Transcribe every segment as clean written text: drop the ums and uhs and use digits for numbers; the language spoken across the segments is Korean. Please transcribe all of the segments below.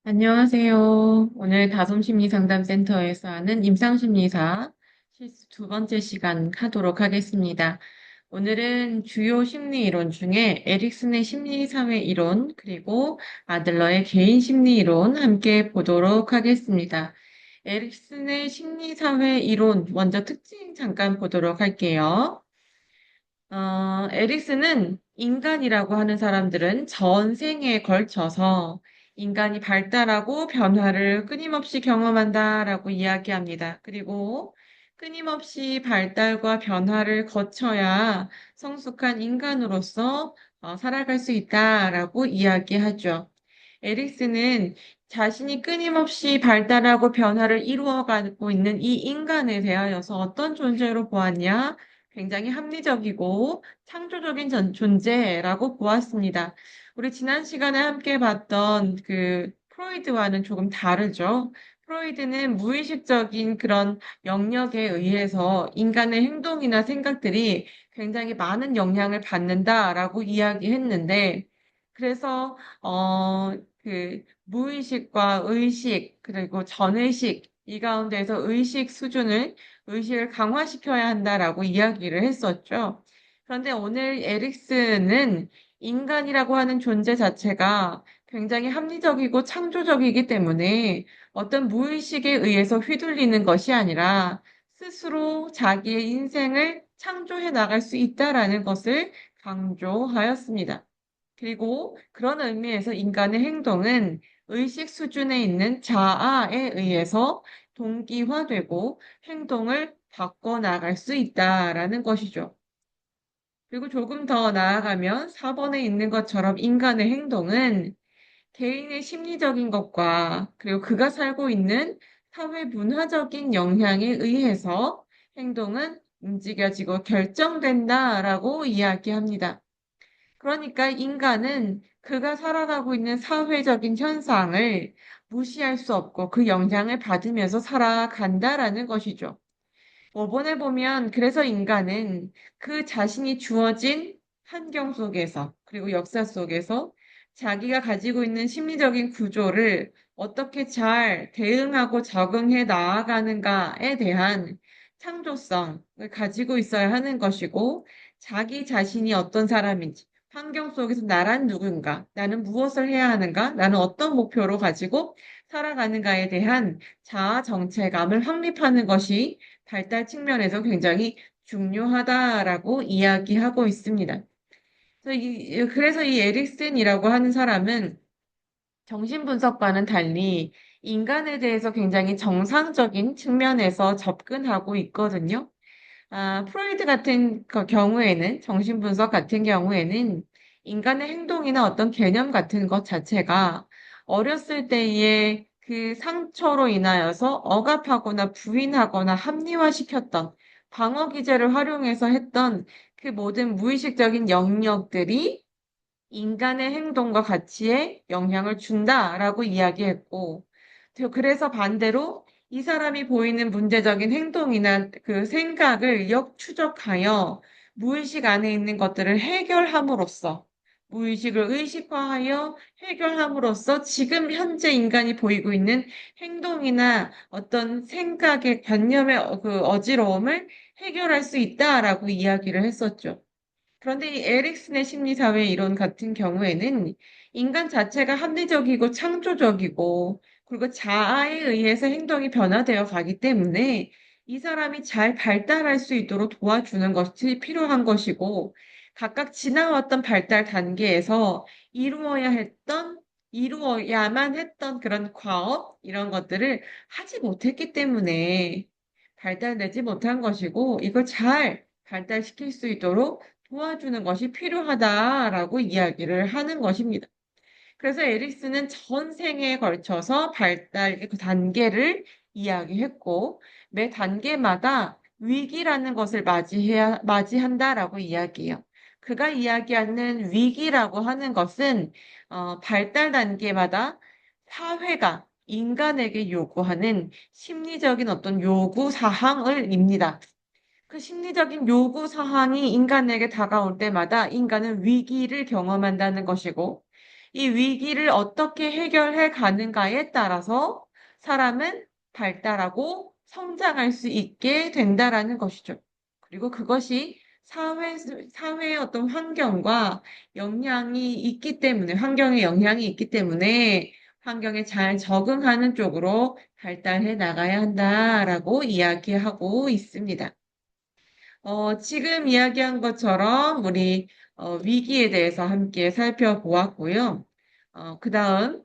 안녕하세요. 오늘 다솜심리상담센터에서 하는 임상심리사 실습 두 번째 시간 하도록 하겠습니다. 오늘은 주요 심리 이론 중에 에릭슨의 심리사회 이론, 그리고 아들러의 개인 심리 이론 함께 보도록 하겠습니다. 에릭슨의 심리사회 이론 먼저 특징 잠깐 보도록 할게요. 에릭슨은 인간이라고 하는 사람들은 전생에 걸쳐서 인간이 발달하고 변화를 끊임없이 경험한다라고 이야기합니다. 그리고 끊임없이 발달과 변화를 거쳐야 성숙한 인간으로서 살아갈 수 있다라고 이야기하죠. 에릭슨은 자신이 끊임없이 발달하고 변화를 이루어가고 있는 이 인간에 대하여서 어떤 존재로 보았냐? 굉장히 합리적이고 창조적인 존재라고 보았습니다. 우리 지난 시간에 함께 봤던 그 프로이드와는 조금 다르죠. 프로이드는 무의식적인 그런 영역에 의해서 인간의 행동이나 생각들이 굉장히 많은 영향을 받는다라고 이야기했는데, 그래서 그 무의식과 의식, 그리고 전의식, 이 가운데에서 의식을 강화시켜야 한다라고 이야기를 했었죠. 그런데 오늘 에릭슨은 인간이라고 하는 존재 자체가 굉장히 합리적이고 창조적이기 때문에 어떤 무의식에 의해서 휘둘리는 것이 아니라 스스로 자기의 인생을 창조해 나갈 수 있다라는 것을 강조하였습니다. 그리고 그런 의미에서 인간의 행동은 의식 수준에 있는 자아에 의해서 동기화되고 행동을 바꿔나갈 수 있다라는 것이죠. 그리고 조금 더 나아가면 4번에 있는 것처럼 인간의 행동은 개인의 심리적인 것과 그리고 그가 살고 있는 사회 문화적인 영향에 의해서 행동은 움직여지고 결정된다라고 이야기합니다. 그러니까 인간은 그가 살아가고 있는 사회적인 현상을 무시할 수 없고 그 영향을 받으면서 살아간다라는 것이죠. 5번에 보면 그래서 인간은 그 자신이 주어진 환경 속에서 그리고 역사 속에서 자기가 가지고 있는 심리적인 구조를 어떻게 잘 대응하고 적응해 나아가는가에 대한 창조성을 가지고 있어야 하는 것이고 자기 자신이 어떤 사람인지 환경 속에서 나란 누군가, 나는 무엇을 해야 하는가, 나는 어떤 목표로 가지고 살아가는가에 대한 자아 정체감을 확립하는 것이 발달 측면에서 굉장히 중요하다라고 이야기하고 있습니다. 그래서 이 에릭슨이라고 하는 사람은 정신분석과는 달리 인간에 대해서 굉장히 정상적인 측면에서 접근하고 있거든요. 프로이드 같은 경우에는, 정신분석 같은 경우에는 인간의 행동이나 어떤 개념 같은 것 자체가 어렸을 때의 그 상처로 인하여서 억압하거나 부인하거나 합리화시켰던 방어 기제를 활용해서 했던 그 모든 무의식적인 영역들이 인간의 행동과 가치에 영향을 준다라고 이야기했고, 그래서 반대로 이 사람이 보이는 문제적인 행동이나 그 생각을 역추적하여 무의식 안에 있는 것들을 해결함으로써, 무의식을 의식화하여 해결함으로써 지금 현재 인간이 보이고 있는 행동이나 어떤 생각의 관념의 그 어지러움을 해결할 수 있다라고 이야기를 했었죠. 그런데 이 에릭슨의 심리사회 이론 같은 경우에는 인간 자체가 합리적이고 창조적이고 그리고 자아에 의해서 행동이 변화되어 가기 때문에 이 사람이 잘 발달할 수 있도록 도와주는 것이 필요한 것이고 각각 지나왔던 발달 단계에서 이루어야만 했던 그런 과업, 이런 것들을 하지 못했기 때문에 발달되지 못한 것이고 이걸 잘 발달시킬 수 있도록 도와주는 것이 필요하다라고 이야기를 하는 것입니다. 그래서 에릭슨은 전 생에 걸쳐서 발달 그 단계를 이야기했고, 매 단계마다 위기라는 것을 맞이한다라고 이야기해요. 그가 이야기하는 위기라고 하는 것은, 발달 단계마다 사회가 인간에게 요구하는 심리적인 어떤 요구 사항을입니다. 그 심리적인 요구 사항이 인간에게 다가올 때마다 인간은 위기를 경험한다는 것이고, 이 위기를 어떻게 해결해 가는가에 따라서 사람은 발달하고 성장할 수 있게 된다라는 것이죠. 그리고 그것이 사회의 어떤 환경과 영향이 있기 때문에, 환경에 영향이 있기 때문에 환경에 잘 적응하는 쪽으로 발달해 나가야 한다라고 이야기하고 있습니다. 지금 이야기한 것처럼 우리 위기에 대해서 함께 살펴보았고요. 그 다음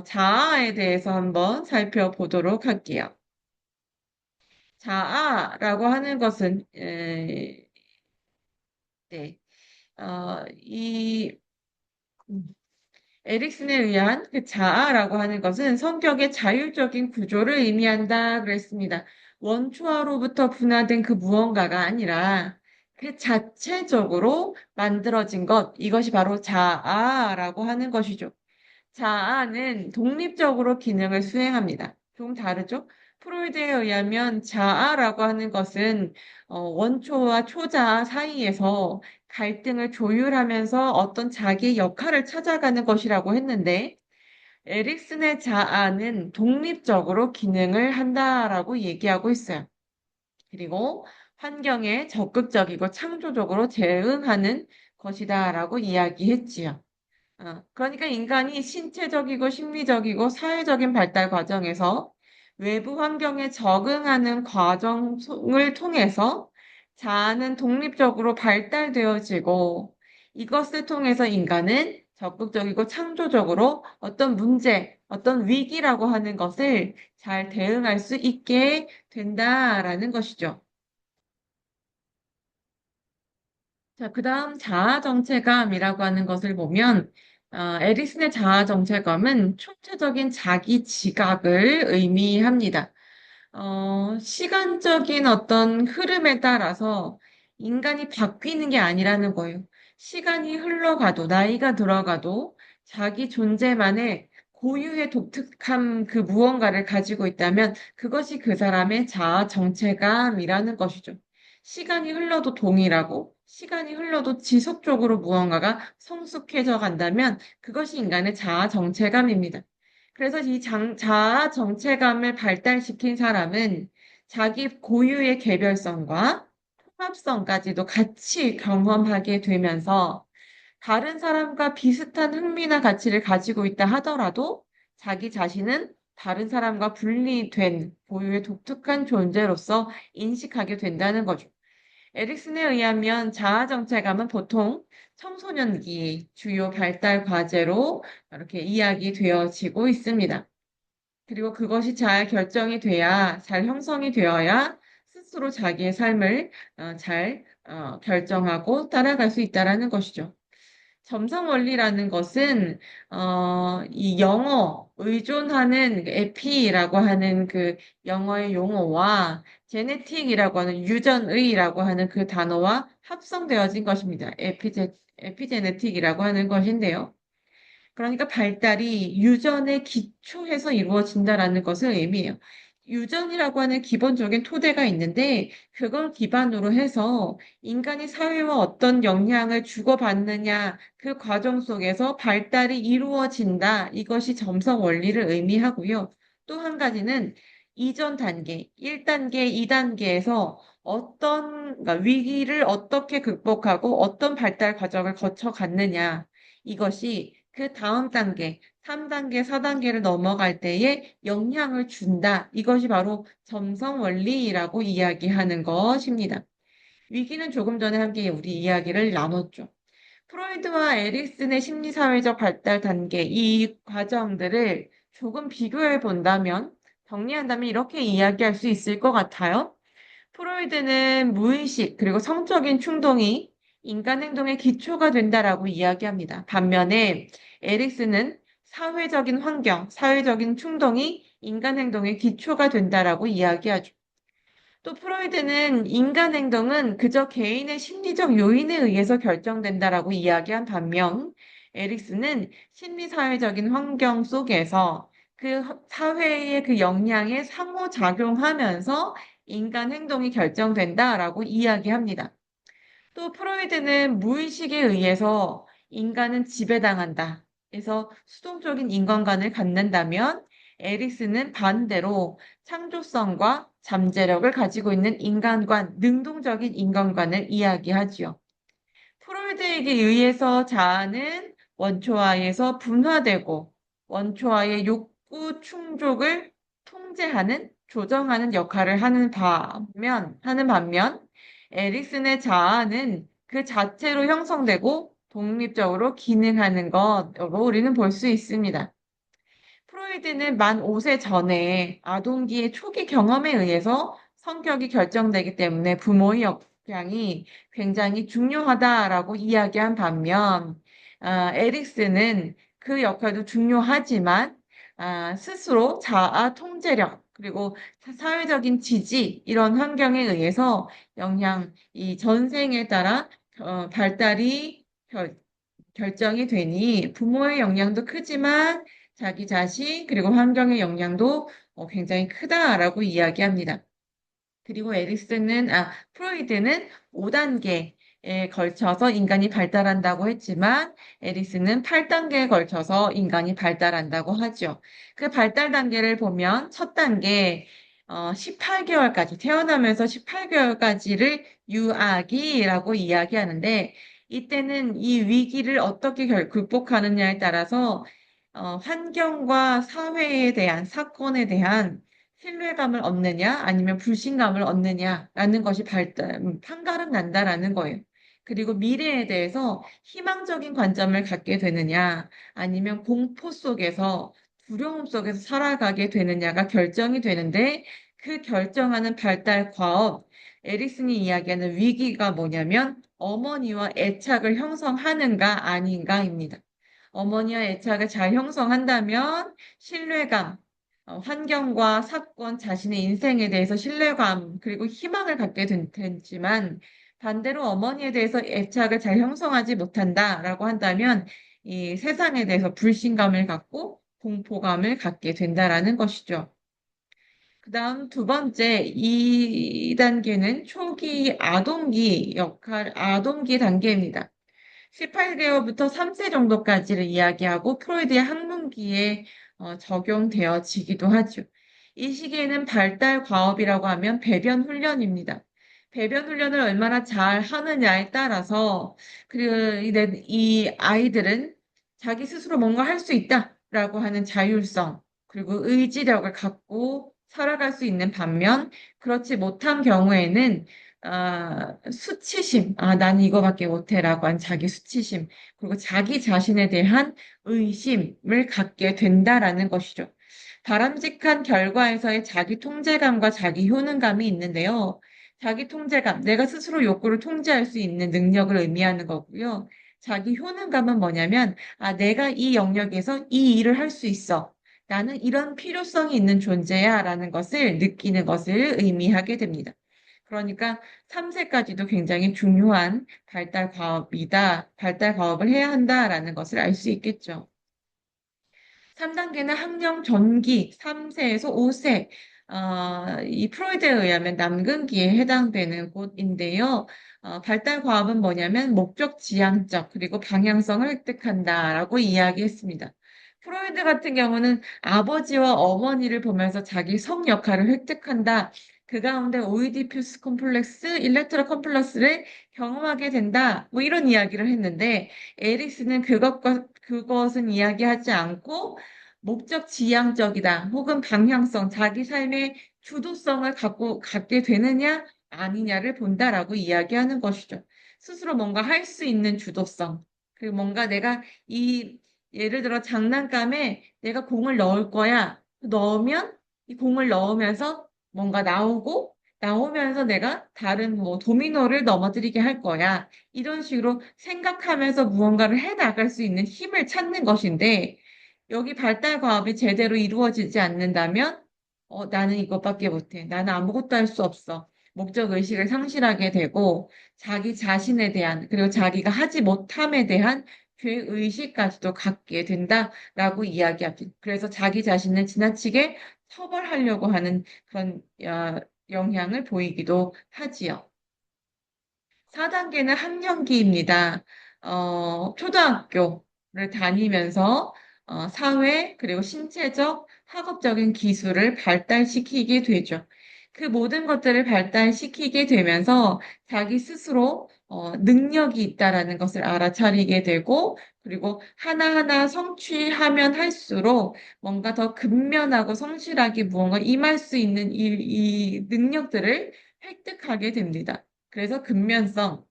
자아에 대해서 한번 살펴보도록 할게요. 자아라고 하는 것은 네, 이 에릭슨에 의한 그 자아라고 하는 것은 성격의 자율적인 구조를 의미한다 그랬습니다. 원초화로부터 분화된 그 무언가가 아니라 그 자체적으로 만들어진 것, 이것이 바로 자아라고 하는 것이죠. 자아는 독립적으로 기능을 수행합니다. 좀 다르죠? 프로이드에 의하면 자아라고 하는 것은 원초와 초자아 사이에서 갈등을 조율하면서 어떤 자기의 역할을 찾아가는 것이라고 했는데, 에릭슨의 자아는 독립적으로 기능을 한다라고 얘기하고 있어요. 그리고 환경에 적극적이고 창조적으로 대응하는 것이다라고 이야기했지요. 그러니까 인간이 신체적이고 심리적이고 사회적인 발달 과정에서 외부 환경에 적응하는 과정을 통해서 자아는 독립적으로 발달되어지고 이것을 통해서 인간은 적극적이고 창조적으로 어떤 문제, 어떤 위기라고 하는 것을 잘 대응할 수 있게 된다라는 것이죠. 자, 그 다음 자아정체감이라고 하는 것을 보면, 에리슨의 자아정체감은 총체적인 자기 지각을 의미합니다. 시간적인 어떤 흐름에 따라서 인간이 바뀌는 게 아니라는 거예요. 시간이 흘러가도, 나이가 들어가도 자기 존재만의 고유의 독특한 그 무언가를 가지고 있다면 그것이 그 사람의 자아 정체감이라는 것이죠. 시간이 흘러도 동일하고 시간이 흘러도 지속적으로 무언가가 성숙해져 간다면 그것이 인간의 자아 정체감입니다. 그래서 이 자아 정체감을 발달시킨 사람은 자기 고유의 개별성과 통합성까지도 같이 경험하게 되면서 다른 사람과 비슷한 흥미나 가치를 가지고 있다 하더라도 자기 자신은 다른 사람과 분리된 고유의 독특한 존재로서 인식하게 된다는 거죠. 에릭슨에 의하면 자아 정체감은 보통 청소년기 주요 발달 과제로 이렇게 이야기되어지고 있습니다. 그리고 그것이 잘 결정이 돼야, 잘 형성이 되어야 스스로 자기의 삶을 잘 결정하고 따라갈 수 있다라는 것이죠. 점성 원리라는 것은 이 영어 의존하는 에피라고 하는 그 영어의 용어와 제네틱이라고 하는 유전의라고 하는 그 단어와 합성되어진 것입니다. 에피제네틱이라고 하는 것인데요. 그러니까 발달이 유전에 기초해서 이루어진다라는 것을 의미해요. 유전이라고 하는 기본적인 토대가 있는데 그걸 기반으로 해서 인간이 사회와 어떤 영향을 주고받느냐 그 과정 속에서 발달이 이루어진다. 이것이 점성 원리를 의미하고요. 또 한 가지는 이전 단계, 1단계, 2단계에서 그러니까 위기를 어떻게 극복하고 어떤 발달 과정을 거쳐갔느냐. 이것이 그 다음 단계, 3단계, 4단계를 넘어갈 때에 영향을 준다. 이것이 바로 점성 원리라고 이야기하는 것입니다. 위기는 조금 전에 함께 우리 이야기를 나눴죠. 프로이드와 에릭슨의 심리사회적 발달 단계, 이 과정들을 조금 비교해 본다면, 정리한다면 이렇게 이야기할 수 있을 것 같아요. 프로이드는 무의식 그리고 성적인 충동이 인간 행동의 기초가 된다라고 이야기합니다. 반면에 에릭스는 사회적인 환경, 사회적인 충동이 인간 행동의 기초가 된다라고 이야기하죠. 또 프로이드는 인간 행동은 그저 개인의 심리적 요인에 의해서 결정된다라고 이야기한 반면, 에릭스는 심리사회적인 환경 속에서 그 사회의 그 영향에 상호작용하면서 인간 행동이 결정된다라고 이야기합니다. 또 프로이드는 무의식에 의해서 인간은 지배당한다. 에서 수동적인 인간관을 갖는다면 에릭슨은 반대로 창조성과 잠재력을 가지고 있는 인간관, 능동적인 인간관을 이야기하지요. 프로이드에게 의해서 자아는 원초아에서 분화되고 원초아의 욕구 충족을 통제하는, 조정하는 역할을 하는 반면, 에릭슨의 자아는 그 자체로 형성되고 독립적으로 기능하는 것으로 우리는 볼 수 있습니다. 프로이드는 만 5세 전에 아동기의 초기 경험에 의해서 성격이 결정되기 때문에 부모의 역량이 굉장히 중요하다라고 이야기한 반면, 에릭스는 그 역할도 중요하지만, 스스로 자아 통제력, 그리고 사회적인 지지, 이런 환경에 의해서 이 전생에 따라 발달이 결정이 되니 부모의 영향도 크지만 자기 자신 그리고 환경의 영향도 굉장히 크다라고 이야기합니다. 그리고 프로이드는 5단계에 걸쳐서 인간이 발달한다고 했지만, 에릭슨은 8단계에 걸쳐서 인간이 발달한다고 하죠. 그 발달 단계를 보면, 첫 단계, 18개월까지, 태어나면서 18개월까지를 유아기라고 이야기하는데, 이때는 이 위기를 어떻게 극복하느냐에 따라서, 환경과 사회에 대한, 사건에 대한 신뢰감을 얻느냐, 아니면 불신감을 얻느냐라는 것이 판가름 난다라는 거예요. 그리고 미래에 대해서 희망적인 관점을 갖게 되느냐, 아니면 공포 속에서, 두려움 속에서 살아가게 되느냐가 결정이 되는데, 그 결정하는 발달 과업, 에릭슨이 이야기하는 위기가 뭐냐면, 어머니와 애착을 형성하는가 아닌가입니다. 어머니와 애착을 잘 형성한다면, 신뢰감, 환경과 사건, 자신의 인생에 대해서 신뢰감, 그리고 희망을 갖게 되지만, 반대로 어머니에 대해서 애착을 잘 형성하지 못한다라고 한다면, 이 세상에 대해서 불신감을 갖고 공포감을 갖게 된다라는 것이죠. 그 다음 두 번째, 2단계는 초기 아동기 단계입니다. 18개월부터 3세 정도까지를 이야기하고 프로이드의 학문기에 적용되어지기도 하죠. 이 시기에는 발달 과업이라고 하면 배변 훈련입니다. 배변 훈련을 얼마나 잘 하느냐에 따라서 이 아이들은 자기 스스로 뭔가 할 수 있다라고 하는 자율성 그리고 의지력을 갖고 살아갈 수 있는 반면 그렇지 못한 경우에는 수치심, 나는 이거밖에 못해라고 한 자기 수치심, 그리고 자기 자신에 대한 의심을 갖게 된다라는 것이죠. 바람직한 결과에서의 자기 통제감과 자기 효능감이 있는데요. 자기 통제감, 내가 스스로 욕구를 통제할 수 있는 능력을 의미하는 거고요. 자기 효능감은 뭐냐면, 내가 이 영역에서 이 일을 할 수 있어. 나는 이런 필요성이 있는 존재야 라는 것을 느끼는 것을 의미하게 됩니다. 그러니까 3세까지도 굉장히 중요한 발달 과업을 해야 한다라는 것을 알 수 있겠죠. 3단계는 학령 전기 3세에서 5세. 이 프로이드에 의하면 남근기에 해당되는 곳인데요. 발달 과업은 뭐냐면 목적 지향적 그리고 방향성을 획득한다라고 이야기했습니다. 프로이드 같은 경우는 아버지와 어머니를 보면서 자기 성 역할을 획득한다. 그 가운데 오이디푸스 콤플렉스, 일렉트로 컴플렉스를 경험하게 된다. 뭐 이런 이야기를 했는데 에릭스는 그것은 이야기하지 않고 목적 지향적이다. 혹은 방향성, 자기 삶의 주도성을 갖게 되느냐, 아니냐를 본다라고 이야기하는 것이죠. 스스로 뭔가 할 수 있는 주도성. 그리고 뭔가 예를 들어 장난감에 내가 공을 넣을 거야. 넣으면, 이 공을 넣으면서 뭔가 나오면서 내가 다른 뭐 도미노를 넘어뜨리게 할 거야. 이런 식으로 생각하면서 무언가를 해 나갈 수 있는 힘을 찾는 것인데, 여기 발달 과업이 제대로 이루어지지 않는다면, 나는 이것밖에 못해. 나는 아무것도 할 수 없어. 목적 의식을 상실하게 되고, 자기 자신에 대한, 그리고 자기가 하지 못함에 대한 죄의식까지도 갖게 된다라고 이야기합니다. 그래서 자기 자신을 지나치게 처벌하려고 하는 그런 영향을 보이기도 하지요. 4단계는 학령기입니다. 초등학교를 다니면서 사회 그리고 신체적, 학업적인 기술을 발달시키게 되죠. 그 모든 것들을 발달시키게 되면서 자기 스스로 능력이 있다라는 것을 알아차리게 되고 그리고 하나하나 성취하면 할수록 뭔가 더 근면하고 성실하게 무언가 임할 수 있는 이 능력들을 획득하게 됩니다. 그래서 근면성,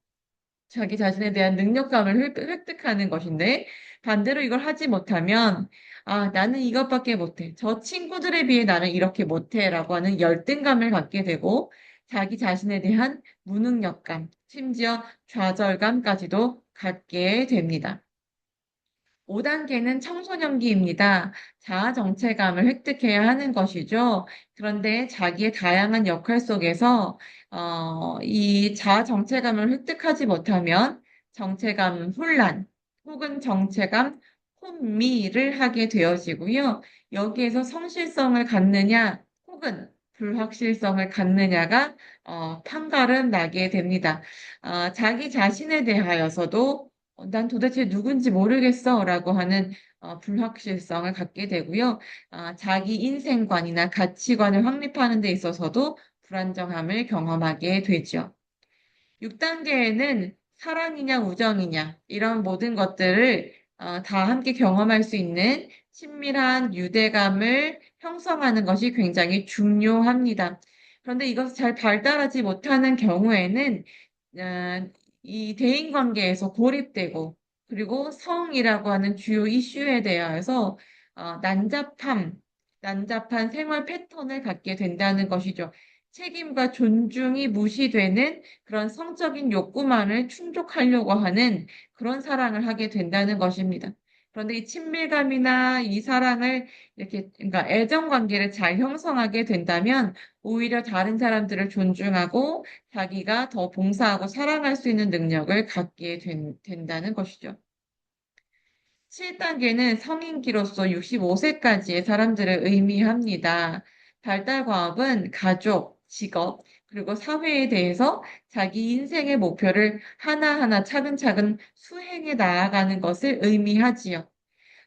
자기 자신에 대한 능력감을 획득하는 것인데 반대로 이걸 하지 못하면 아, 나는 이것밖에 못해. 저 친구들에 비해 나는 이렇게 못해라고 하는 열등감을 갖게 되고 자기 자신에 대한 무능력감, 심지어 좌절감까지도 갖게 됩니다. 5단계는 청소년기입니다. 자아 정체감을 획득해야 하는 것이죠. 그런데 자기의 다양한 역할 속에서 이 자아 정체감을 획득하지 못하면 정체감 혼란 혹은 정체감 혼미를 하게 되어지고요. 여기에서 성실성을 갖느냐 혹은 불확실성을 갖느냐가 판가름 나게 됩니다. 자기 자신에 대하여서도 난 도대체 누군지 모르겠어 라고 하는 불확실성을 갖게 되고요. 자기 인생관이나 가치관을 확립하는 데 있어서도 불안정함을 경험하게 되죠. 6단계에는 사랑이냐 우정이냐 이런 모든 것들을 다 함께 경험할 수 있는 친밀한 유대감을 형성하는 것이 굉장히 중요합니다. 그런데 이것을 잘 발달하지 못하는 경우에는 어, 이 대인관계에서 고립되고 그리고 성이라고 하는 주요 이슈에 대하여서 난잡한 생활 패턴을 갖게 된다는 것이죠. 책임과 존중이 무시되는 그런 성적인 욕구만을 충족하려고 하는 그런 사랑을 하게 된다는 것입니다. 그런데 이 친밀감이나 이 사랑을 이렇게, 그러니까 애정 관계를 잘 형성하게 된다면 오히려 다른 사람들을 존중하고 자기가 더 봉사하고 사랑할 수 있는 능력을 갖게 된다는 것이죠. 7단계는 성인기로서 65세까지의 사람들을 의미합니다. 발달과업은 가족, 직업, 그리고 사회에 대해서 자기 인생의 목표를 하나하나 차근차근 수행해 나아가는 것을 의미하지요.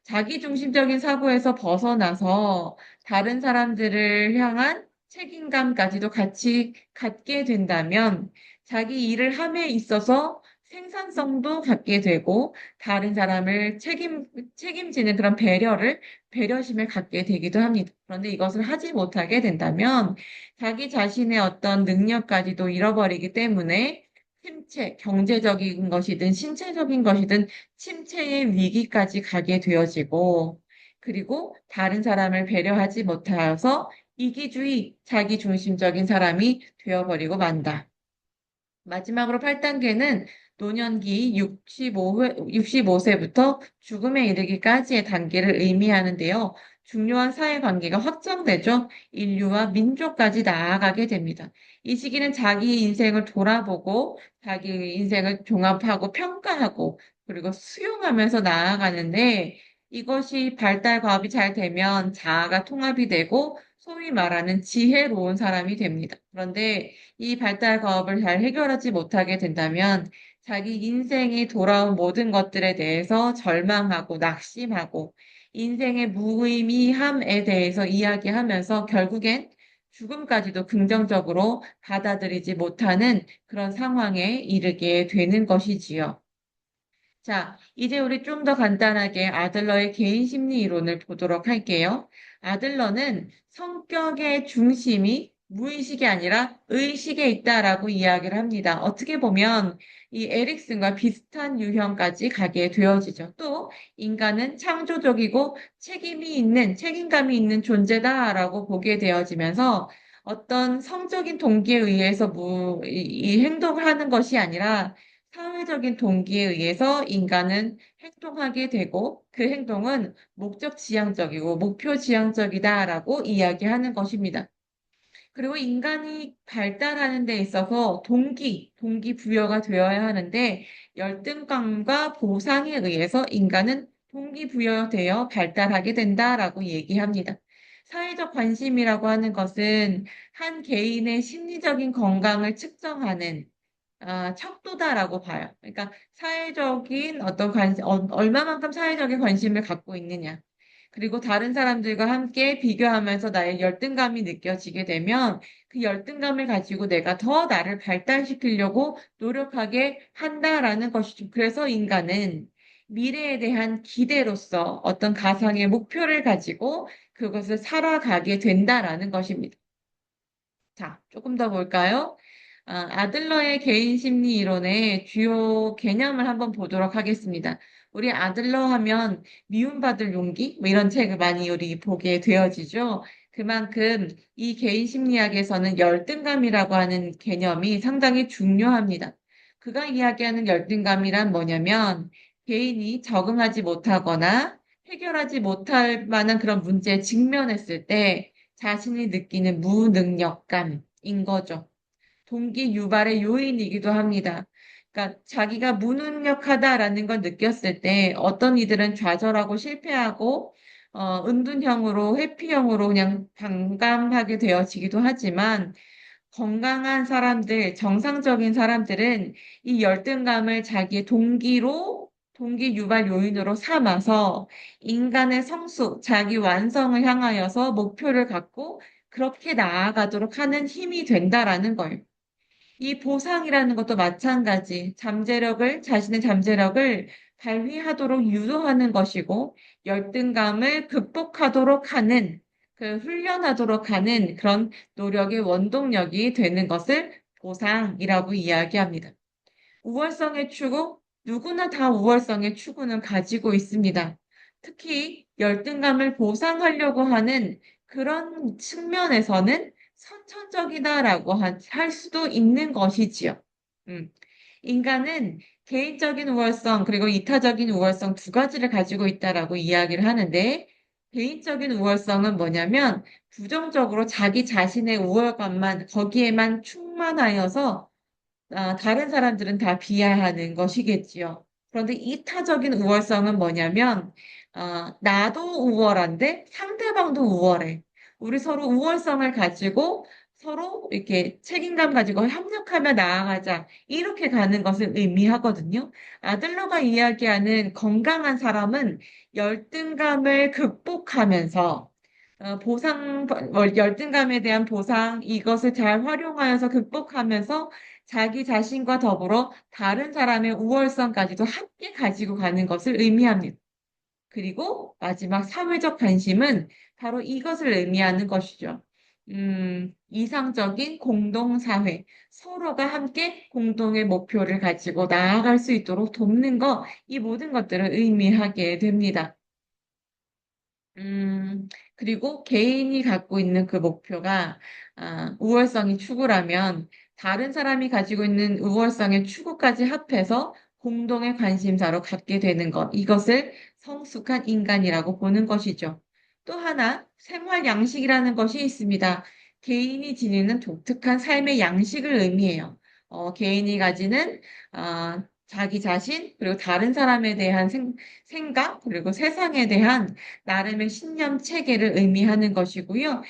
자기중심적인 사고에서 벗어나서 다른 사람들을 향한 책임감까지도 같이 갖게 된다면 자기 일을 함에 있어서 생산성도 갖게 되고 다른 사람을 책임지는 그런 배려심을 갖게 되기도 합니다. 그런데 이것을 하지 못하게 된다면 자기 자신의 어떤 능력까지도 잃어버리기 때문에 경제적인 것이든 신체적인 것이든 침체의 위기까지 가게 되어지고, 그리고 다른 사람을 배려하지 못하여서 이기주의, 자기중심적인 사람이 되어버리고 만다. 마지막으로 8단계는 노년기 65세부터 죽음에 이르기까지의 단계를 의미하는데요. 중요한 사회관계가 확장되죠. 인류와 민족까지 나아가게 됩니다. 이 시기는 자기 인생을 돌아보고 자기 인생을 종합하고 평가하고 그리고 수용하면서 나아가는데 이것이 발달 과업이 잘 되면 자아가 통합이 되고 소위 말하는 지혜로운 사람이 됩니다. 그런데 이 발달 과업을 잘 해결하지 못하게 된다면 자기 인생이 돌아온 모든 것들에 대해서 절망하고 낙심하고 인생의 무의미함에 대해서 이야기하면서 결국엔 죽음까지도 긍정적으로 받아들이지 못하는 그런 상황에 이르게 되는 것이지요. 자, 이제 우리 좀 더 간단하게 아들러의 개인 심리 이론을 보도록 할게요. 아들러는 성격의 중심이 무의식이 아니라 의식에 있다라고 이야기를 합니다. 어떻게 보면 이 에릭슨과 비슷한 유형까지 가게 되어지죠. 또 인간은 창조적이고 책임감이 있는 존재다라고 보게 되어지면서 어떤 성적인 동기에 의해서 이 행동을 하는 것이 아니라 사회적인 동기에 의해서 인간은 행동하게 되고 그 행동은 목적 지향적이고 목표 지향적이다라고 이야기하는 것입니다. 그리고 인간이 발달하는 데 있어서 동기부여가 되어야 하는데 열등감과 보상에 의해서 인간은 동기부여되어 발달하게 된다라고 얘기합니다. 사회적 관심이라고 하는 것은 한 개인의 심리적인 건강을 측정하는 척도다라고 봐요. 그러니까 사회적인 어떤 얼마만큼 사회적인 관심을 갖고 있느냐. 그리고 다른 사람들과 함께 비교하면서 나의 열등감이 느껴지게 되면 그 열등감을 가지고 내가 더 나를 발달시키려고 노력하게 한다라는 것이죠. 그래서 인간은 미래에 대한 기대로서 어떤 가상의 목표를 가지고 그것을 살아가게 된다라는 것입니다. 자, 조금 더 볼까요? 아들러의 개인 심리 이론의 주요 개념을 한번 보도록 하겠습니다. 우리 아들러 하면 미움받을 용기? 뭐 이런 책을 많이 우리 보게 되어지죠. 그만큼 이 개인 심리학에서는 열등감이라고 하는 개념이 상당히 중요합니다. 그가 이야기하는 열등감이란 뭐냐면 개인이 적응하지 못하거나 해결하지 못할 만한 그런 문제에 직면했을 때 자신이 느끼는 무능력감인 거죠. 동기 유발의 요인이기도 합니다. 그러니까 자기가 무능력하다라는 걸 느꼈을 때 어떤 이들은 좌절하고 실패하고 은둔형으로 회피형으로 그냥 반감하게 되어지기도 하지만 건강한 사람들, 정상적인 사람들은 이 열등감을 자기의 동기 유발 요인으로 삼아서 인간의 성숙, 자기 완성을 향하여서 목표를 갖고 그렇게 나아가도록 하는 힘이 된다라는 거예요. 이 보상이라는 것도 마찬가지. 자신의 잠재력을 발휘하도록 유도하는 것이고, 열등감을 극복하도록 하는, 훈련하도록 하는 그런 노력의 원동력이 되는 것을 보상이라고 이야기합니다. 우월성의 추구, 누구나 다 우월성의 추구는 가지고 있습니다. 특히 열등감을 보상하려고 하는 그런 측면에서는 선천적이다라고 할 수도 있는 것이지요. 음. 인간은 개인적인 우월성 그리고 이타적인 우월성 두 가지를 가지고 있다라고 이야기를 하는데 개인적인 우월성은 뭐냐면 부정적으로 자기 자신의 우월감만 거기에만 충만하여서 다른 사람들은 다 비하하는 것이겠지요. 그런데 이타적인 우월성은 뭐냐면, 나도 우월한데 상대방도 우월해. 우리 서로 우월성을 가지고 서로 이렇게 책임감 가지고 협력하며 나아가자. 이렇게 가는 것을 의미하거든요. 아들러가 이야기하는 건강한 사람은 열등감을 극복하면서 열등감에 대한 보상, 이것을 잘 활용하여서 극복하면서 자기 자신과 더불어 다른 사람의 우월성까지도 함께 가지고 가는 것을 의미합니다. 그리고 마지막 사회적 관심은 바로 이것을 의미하는 것이죠. 이상적인 공동사회, 서로가 함께 공동의 목표를 가지고 나아갈 수 있도록 돕는 것, 이 모든 것들을 의미하게 됩니다. 그리고 개인이 갖고 있는 그 목표가 우월성이 추구라면 다른 사람이 가지고 있는 우월성의 추구까지 합해서 공동의 관심사로 갖게 되는 것. 이것을 성숙한 인간이라고 보는 것이죠. 또 하나, 생활 양식이라는 것이 있습니다. 개인이 지니는 독특한 삶의 양식을 의미해요. 개인이 가지는 자기 자신, 그리고 다른 사람에 대한 생각, 그리고 세상에 대한 나름의 신념 체계를 의미하는 것이고요.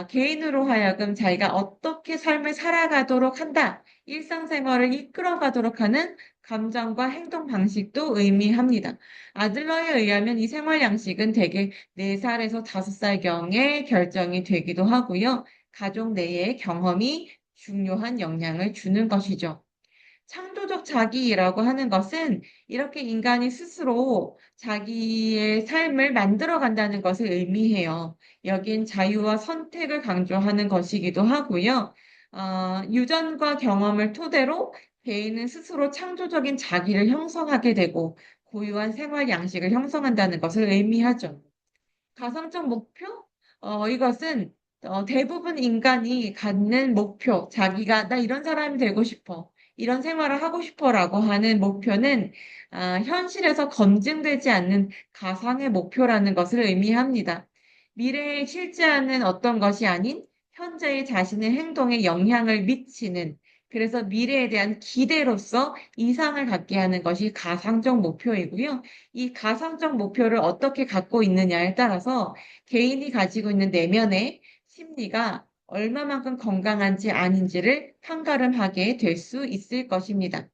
개인으로 하여금 자기가 어떻게 삶을 살아가도록 한다, 일상생활을 이끌어가도록 하는 감정과 행동 방식도 의미합니다. 아들러에 의하면 이 생활 양식은 대개 4살에서 5살경에 결정이 되기도 하고요. 가족 내의 경험이 중요한 영향을 주는 것이죠. 창조적 자기라고 하는 것은 이렇게 인간이 스스로 자기의 삶을 만들어 간다는 것을 의미해요. 여긴 자유와 선택을 강조하는 것이기도 하고요. 유전과 경험을 토대로 개인은 스스로 창조적인 자기를 형성하게 되고 고유한 생활 양식을 형성한다는 것을 의미하죠. 가상적 목표? 이것은 대부분 인간이 갖는 목표, 자기가 나 이런 사람이 되고 싶어, 이런 생활을 하고 싶어라고 하는 목표는 현실에서 검증되지 않는 가상의 목표라는 것을 의미합니다. 미래에 실제하는 어떤 것이 아닌 현재의 자신의 행동에 영향을 미치는 그래서 미래에 대한 기대로서 이상을 갖게 하는 것이 가상적 목표이고요. 이 가상적 목표를 어떻게 갖고 있느냐에 따라서 개인이 가지고 있는 내면의 심리가 얼마만큼 건강한지 아닌지를 판가름하게 될 수 있을 것입니다.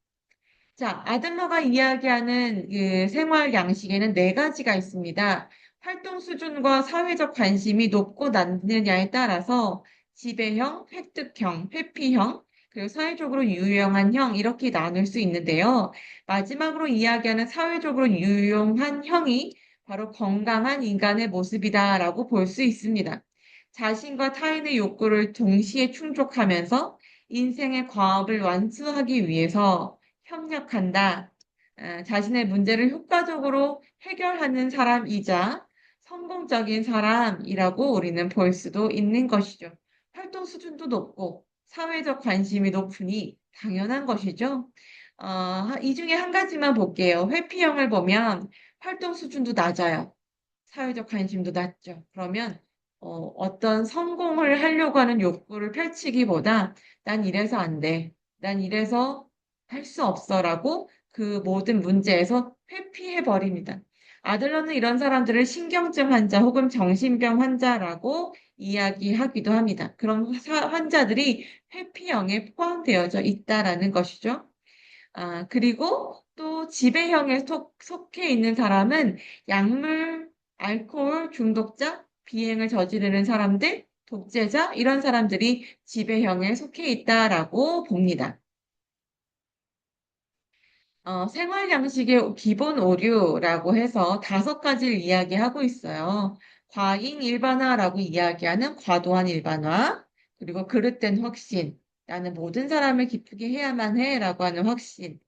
자, 아들러가 이야기하는 그 생활 양식에는 네 가지가 있습니다. 활동 수준과 사회적 관심이 높고 낮느냐에 따라서 지배형, 획득형, 회피형, 그리고 사회적으로 유용한 형, 이렇게 나눌 수 있는데요. 마지막으로 이야기하는 사회적으로 유용한 형이 바로 건강한 인간의 모습이다라고 볼 수 있습니다. 자신과 타인의 욕구를 동시에 충족하면서 인생의 과업을 완수하기 위해서 협력한다. 자신의 문제를 효과적으로 해결하는 사람이자 성공적인 사람이라고 우리는 볼 수도 있는 것이죠. 활동 수준도 높고 사회적 관심이 높으니 당연한 것이죠. 이 중에 한 가지만 볼게요. 회피형을 보면 활동 수준도 낮아요. 사회적 관심도 낮죠. 그러면 어떤 성공을 하려고 하는 욕구를 펼치기보다 난 이래서 안 돼. 난 이래서 할 수 없어라고 그 모든 문제에서 회피해 버립니다. 아들러는 이런 사람들을 신경증 환자 혹은 정신병 환자라고 이야기하기도 합니다. 그런 환자들이 회피형에 포함되어져 있다라는 것이죠. 그리고 또 지배형에 속해 있는 사람은 약물, 알코올 중독자, 비행을 저지르는 사람들, 독재자, 이런 사람들이 지배형에 속해 있다라고 봅니다. 생활 양식의 기본 오류라고 해서 다섯 가지를 이야기하고 있어요. 과잉 일반화라고 이야기하는 과도한 일반화, 그리고 그릇된 확신, 나는 모든 사람을 기쁘게 해야만 해라고 하는 확신,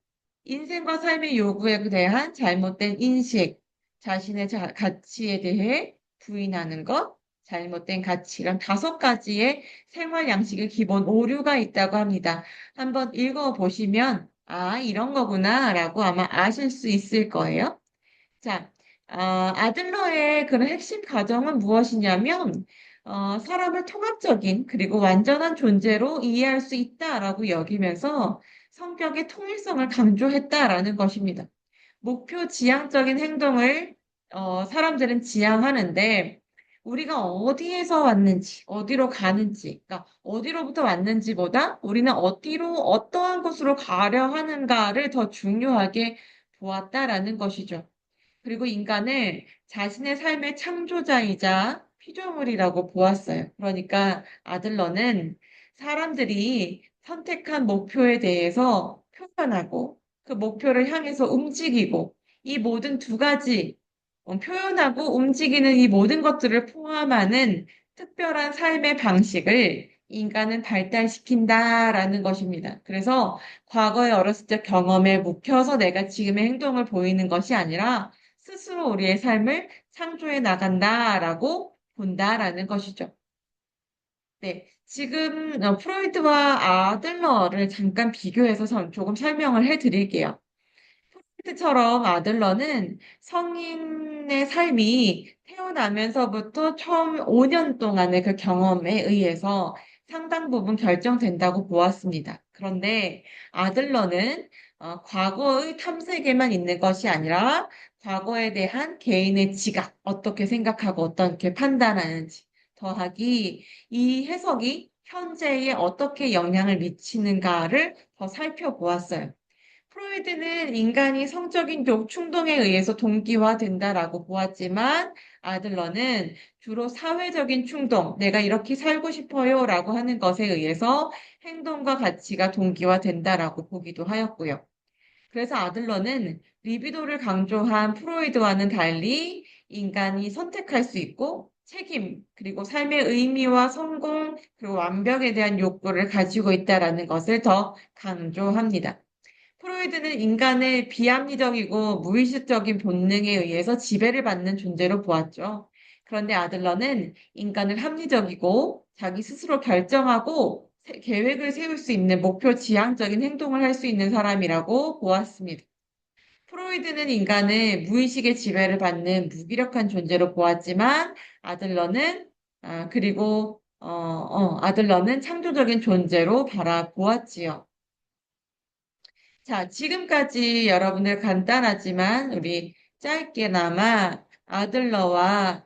인생과 삶의 요구에 대한 잘못된 인식, 자신의 가치에 대해 부인하는 것, 잘못된 가치, 이런 다섯 가지의 생활 양식의 기본 오류가 있다고 합니다. 한번 읽어보시면, 이런 거구나, 라고 아마 아실 수 있을 거예요. 자, 아들러의 그런 핵심 가정은 무엇이냐면, 사람을 통합적인 그리고 완전한 존재로 이해할 수 있다라고 여기면서 성격의 통일성을 강조했다라는 것입니다. 목표 지향적인 행동을 사람들은 지향하는데 우리가 어디에서 왔는지, 어디로 가는지, 그러니까 어디로부터 왔는지보다 우리는 어디로 어떠한 곳으로 가려 하는가를 더 중요하게 보았다라는 것이죠. 그리고 인간을 자신의 삶의 창조자이자 피조물이라고 보았어요. 그러니까 아들러는 사람들이 선택한 목표에 대해서 표현하고 그 목표를 향해서 움직이고 이 모든 두 가지 표현하고 움직이는 이 모든 것들을 포함하는 특별한 삶의 방식을 인간은 발달시킨다라는 것입니다. 그래서 과거의 어렸을 때 경험에 묵혀서 내가 지금의 행동을 보이는 것이 아니라 스스로 우리의 삶을 창조해 나간다라고 본다라는 것이죠. 네, 지금 프로이트와 아들러를 잠깐 비교해서 조금 설명을 해드릴게요. 프로이트처럼 아들러는 성인의 삶이 태어나면서부터 처음 5년 동안의 그 경험에 의해서 상당 부분 결정된다고 보았습니다. 그런데 아들러는 과거의 탐색에만 있는 것이 아니라 과거에 대한 개인의 지각, 어떻게 생각하고 어떻게 판단하는지 더하기 이 해석이 현재에 어떻게 영향을 미치는가를 더 살펴보았어요. 프로이드는 인간이 성적인 충동에 의해서 동기화된다라고 보았지만 아들러는 주로 사회적인 충동, 내가 이렇게 살고 싶어요라고 하는 것에 의해서 행동과 가치가 동기화된다라고 보기도 하였고요. 그래서 아들러는 리비도를 강조한 프로이드와는 달리 인간이 선택할 수 있고 책임, 그리고 삶의 의미와 성공, 그리고 완벽에 대한 욕구를 가지고 있다라는 것을 더 강조합니다. 프로이드는 인간의 비합리적이고 무의식적인 본능에 의해서 지배를 받는 존재로 보았죠. 그런데 아들러는 인간을 합리적이고 자기 스스로 결정하고 계획을 세울 수 있는 목표 지향적인 행동을 할 수 있는 사람이라고 보았습니다. 프로이드는 인간을 무의식의 지배를 받는 무기력한 존재로 보았지만 아들러는 아들러는 창조적인 존재로 바라보았지요. 자, 지금까지 여러분들 간단하지만 우리 짧게나마 아들러와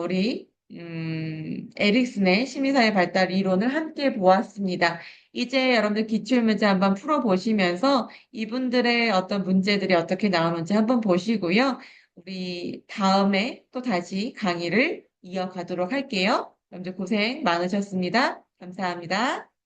우리 에릭슨의 심리사회 발달 이론을 함께 보았습니다. 이제 여러분들 기출문제 한번 풀어보시면서 이분들의 어떤 문제들이 어떻게 나오는지 한번 보시고요. 우리 다음에 또 다시 강의를 이어가도록 할게요. 여러분들 고생 많으셨습니다. 감사합니다.